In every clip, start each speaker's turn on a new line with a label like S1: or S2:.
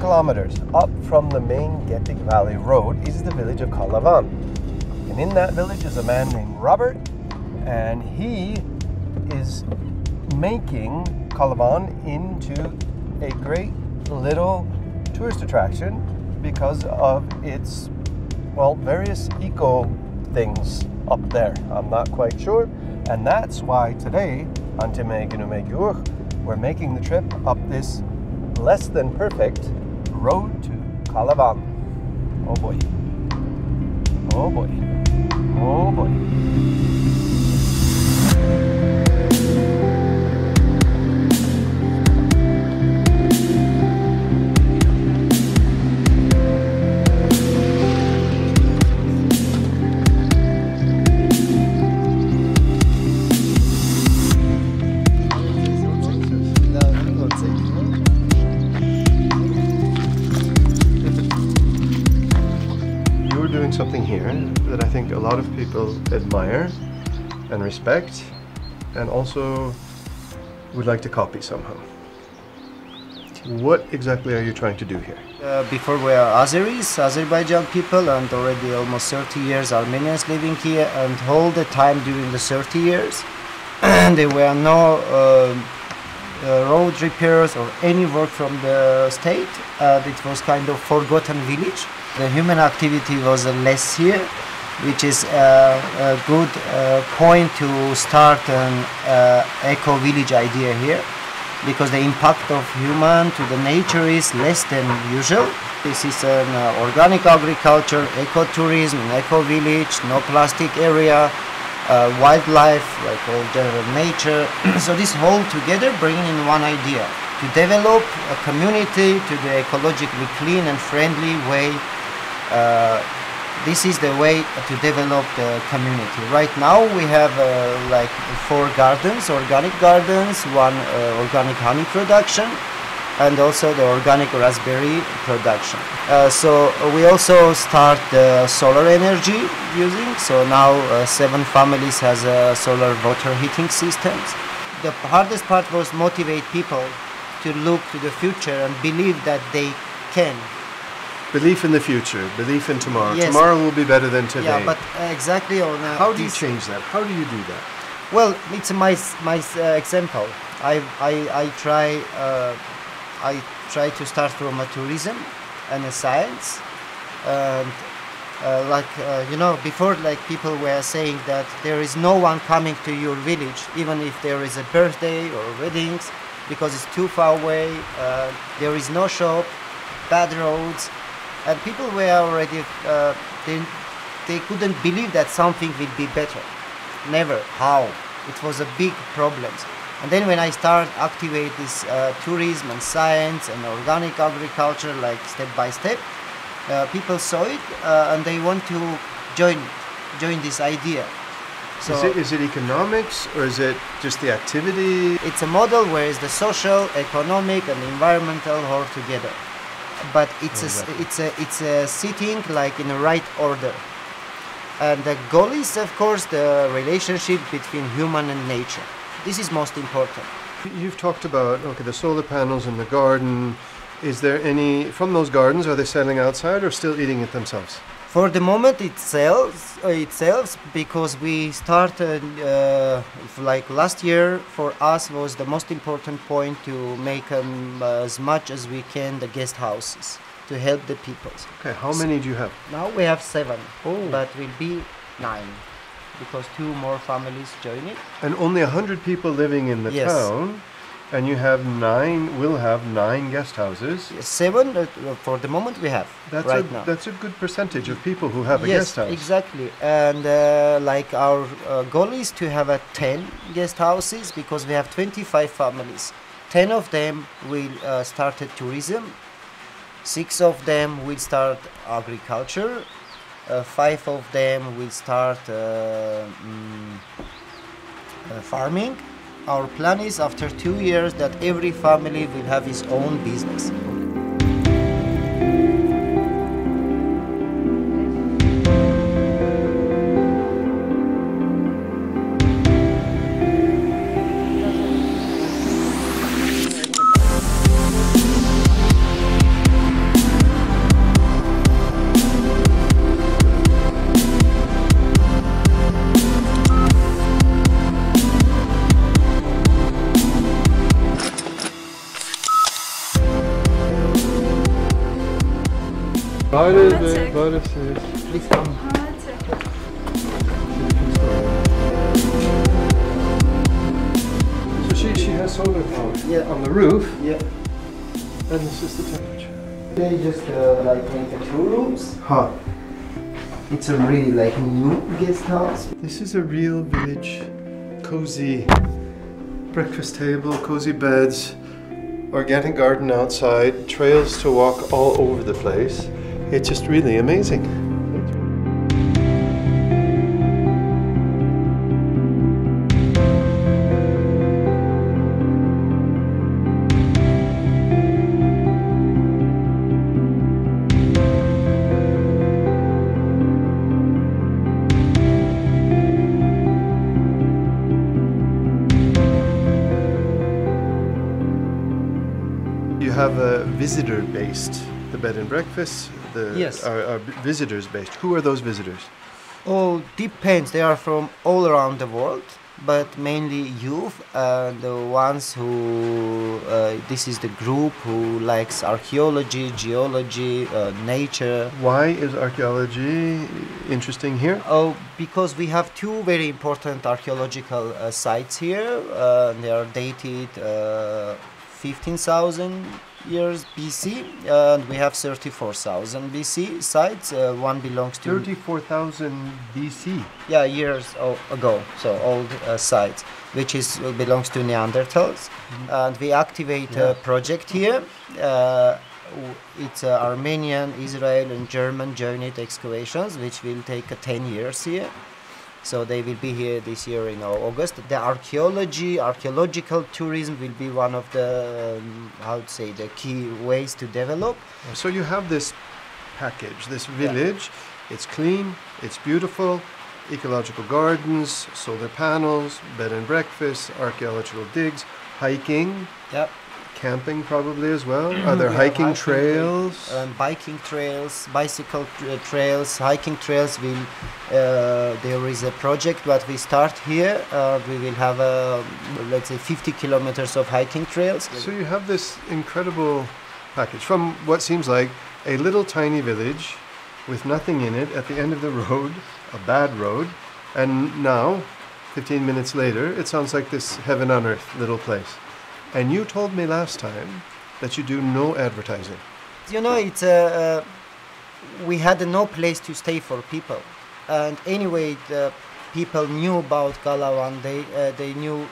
S1: kilometers up from the main Getik Valley road is the village of Kalavan. And in that village is a man named Robert, and he is making Kalavan into a great little tourist attraction because of its, well, various eco things up there. I'm not quite sure. And that's why today, on Թիմը, գնում, գյուղակ, we're making the trip up this less than perfect road to Kalavan. Oh boy. Oh boy. Oh boy. Something here that I think a lot of people admire and respect, and also would like to copy somehow. What exactly are you trying to do here?
S2: Before we are Azeris, Azerbaijan people, and already almost 30 years Armenians living here, and all the time during the 30 years there were no road repairs or any work from the state. It was kind of forgotten village. The human activity was less here, which is a good point to start an eco-village idea here, because the impact of human to the nature is less than usual. This is an organic agriculture, ecotourism, eco-village, no plastic area, wildlife, like all general nature. So this whole together bringing in one idea, to develop a community to the ecologically clean and friendly way. This is the way to develop the community. Right now we have like 4 gardens, organic gardens, 1 organic honey production, and also the organic raspberry production. So we also start the solar energy using. So now 7 families has solar water heating systems. The hardest part was motivate people to look to the future and believe that they can.
S1: Belief in the future, belief in tomorrow.
S2: Yes.
S1: Tomorrow will be better than today.
S2: Yeah, but exactly on.
S1: How do you change that? How do you do that?
S2: Well, it's my example. I try to start from a tourism and a science, and you know, before, like, people were saying that there is no one coming to your village, even if there is a birthday or weddings, because it's too far away. There is no shop, bad roads. And people were already, they couldn't believe that something will be better. Never. How? It was a big problem. And then when I started activate this tourism and science and organic agriculture, like step by step, people saw it and they want to join this idea. So
S1: is it economics, or is it just the activity?
S2: It's a model where it's the social, economic, and environmental all together. But it's a sitting like in the right order, and the goal is, of course, the relationship between human and nature. This is most important.
S1: You've talked about, okay, the solar panels in the garden. Is there any from those gardens? Are they selling outside or still eating it themselves?
S2: For the moment, it sells because we started like last year. For us, was the most important point to make as much as we can the guest houses to help the people.
S1: Okay, how many do you have?
S2: Now we have 7,
S1: oh.
S2: But will be 9 because 2 more families join it.
S1: And only 100 people living in the town. And you have 9, will have 9 guest houses.
S2: 7 for the moment we have now.
S1: That's a good percentage of people who have a guest house.
S2: Yes, exactly. And like our goal is to have 10 guest houses because we have 25 families. 10 of them will start tourism. 6 of them will start agriculture. 5 of them will start farming. Our plan is after 2 years that every family will have its own business. Please come.
S1: So she has solar power,
S2: Yeah.
S1: on the roof,
S2: Yeah.
S1: and this is the temperature.
S2: They just like make the 2 rooms.
S1: Huh.
S2: It's a really like new guest house.
S1: This is a real village. Cozy breakfast table, cozy beds, organic garden outside, trails to walk all over the place. It's just really amazing. You have a visitor-based, the bed and breakfast,
S2: Yes.
S1: are visitors-based. Who are those visitors?
S2: Oh, depends. They are from all around the world, but mainly youth and the ones who this is the group who likes archaeology, geology, nature.
S1: Why is archaeology interesting here?
S2: Oh, because we have 2 very important archaeological sites here. They are dated 15,000 years BC, and we have 34,000 BC sites. One belongs to
S1: 34,000 BC.
S2: years ago, so old sites, which is belongs to Neanderthals, and we activate a project here. It's Armenian, Israel, and German joint excavations, which will take 10 years here. So they will be here this year in August. The archaeological tourism will be one of the, the key ways to develop.
S1: So you have this package, this village. It's clean, it's beautiful, ecological gardens, solar panels, bed and breakfast, archaeological digs, hiking, camping probably as well. Are there hiking trails?
S2: Biking trails, bicycle trails, hiking trails. There is a project that we start here. We will have let's say 50 kilometers of hiking trails.
S1: So you have this incredible package from what seems like a little tiny village with nothing in it at the end of the road, a bad road, and now, 15 minutes later, it sounds like this heaven on earth little place. And you told me last time that you do no advertising.
S2: You know, it's we had no place to stay for people, and anyway, the people knew about Kalavan. They knew.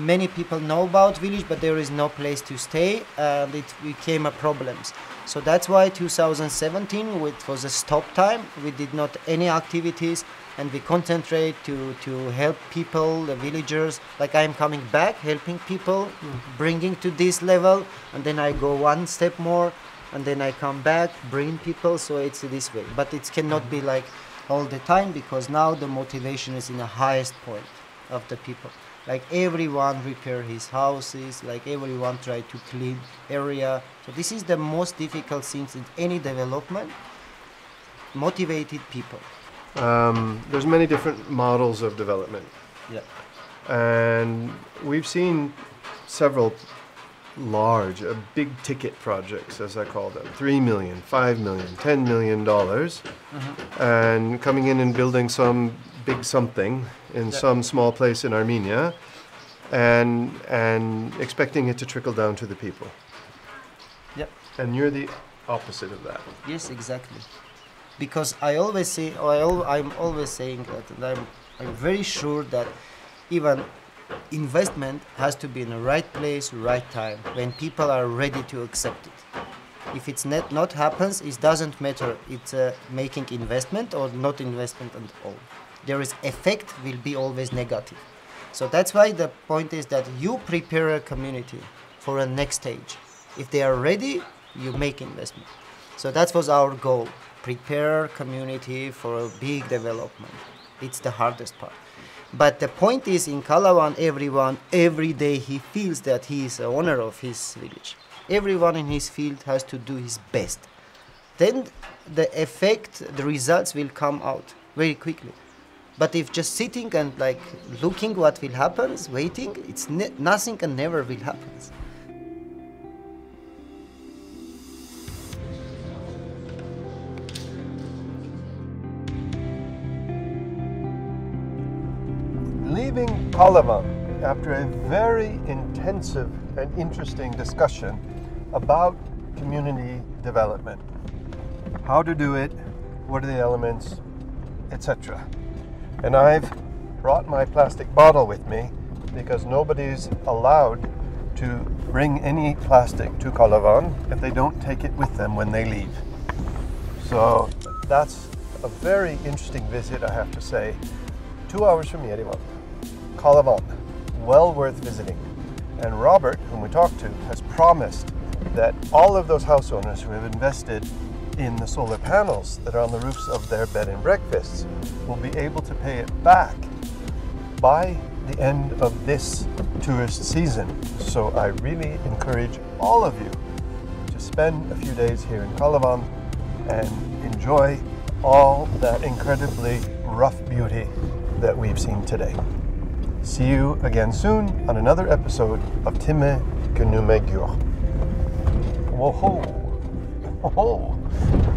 S2: Many people know about village, but there is no place to stay, and it became a problem. So that's why 2017, which was a stop time, we did not any activities, and we concentrate to help people, the villagers. Like I'm coming back, helping people, bringing to this level, and then I go one step more, and then I come back, bring people. So it's this way, but it cannot be like all the time, because now the motivation is in the highest point of the people. Like everyone repair his houses, like everyone try to clean area. So this is the most difficult things in any development. Motivated people.
S1: There's many different models of development.
S2: Yeah.
S1: And we've seen several large, big ticket projects, as I call them, $3 million, $5 million, $10 million, and coming in and building some big something in some small place in Armenia, and expecting it to trickle down to the people.
S2: Yep.
S1: And you're the opposite of that.
S2: Yes, exactly. Because I always say, I'm always saying that, and I'm very sure that even investment has to be in the right place, right time, when people are ready to accept it. If it's not happens, it doesn't matter. It's making investment or not investment at all. There is effect will be always negative. So that's why the point is that you prepare a community for a next stage. If they are ready, you make investment. So that was our goal. Prepare community for a big development. It's the hardest part. But the point is, in Kalavan, everyone, every day he feels that he is the owner of his village. Everyone in his field has to do his best. Then the effect, the results will come out very quickly. But if just sitting and like looking what will happen, waiting, it's nothing and never will happen.
S1: Kalavan after a very intensive and interesting discussion about community development. How to do it, what are the elements, etc. And I've brought my plastic bottle with me because nobody's allowed to bring any plastic to Kalavan if they don't take it with them when they leave. So that's a very interesting visit, I have to say. 2 hours from Yerevan. Kalavan, well worth visiting. And Robert, whom we talked to, has promised that all of those house owners who have invested in the solar panels that are on the roofs of their bed and breakfasts will be able to pay it back by the end of this tourist season. So I really encourage all of you to spend a few days here in Kalavan and enjoy all that incredibly rough beauty that we've seen today. See you again soon on another episode of Թիմը, գնում գյուղակ. Whoa, whoa.